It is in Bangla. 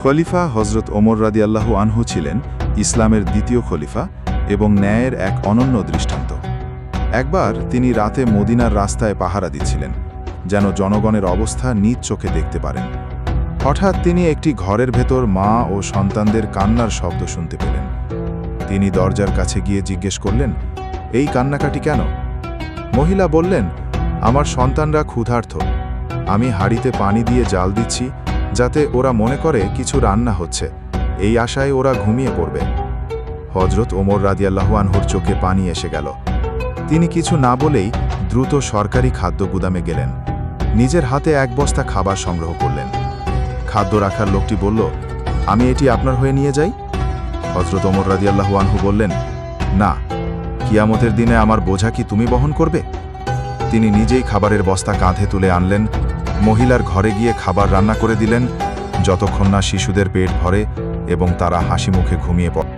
খলিফা হজরত ওমর রাদিয়াল্লাহু আনহু ছিলেন ইসলামের দ্বিতীয় খলিফা এবং ন্যায়ের এক অনন্য দৃষ্টান্ত। একবার তিনি রাতে মদিনার রাস্তায় পাহারা দিচ্ছিলেন, যেন জনগণের অবস্থা নিজ চোখে দেখতে পারেন। হঠাৎ তিনি একটি ঘরের ভেতর মা ও সন্তানদের কান্নার শব্দ শুনতে পেলেন। তিনি দরজার কাছে গিয়ে জিজ্ঞেস করলেন, এই কান্নাকাটি কেন? মহিলা বললেন, আমার সন্তানরা ক্ষুধার্ত। আমি হাঁড়িতে পানি দিয়ে জাল দিচ্ছি, যাতে ওরা মনে করে কিছু রান্না হচ্ছে, এই আশায় ওরা ঘুমিয়ে পড়বে। হজরত ওমর রাদিয়াল্লাহু আনহুর চোখে পানি এসে গেল। তিনি কিছু না বলেই দ্রুত সরকারি খাদ্য গুদামে গেলেন। নিজের হাতে এক বস্তা খাবার সংগ্রহ করলেন। খাদ্য রাখার লোকটি বলল, আমি এটি আপনার হয়ে নিয়ে যাই? হজরত ওমর রাদিয়াল্লাহু আনহু বললেন, না, কিয়ামতের দিনে আমার বোঝা কি তুমি বহন করবে? তিনি নিজেই খাবারের বস্তা কাঁধে তুলে আনলেন, মহিলার ঘরে গিয়ে খাবার রান্না করে দিলেন, যতক্ষণ না শিশুদের পেট ভরে এবং তারা হাসি মুখে ঘুমিয়ে পড়ে।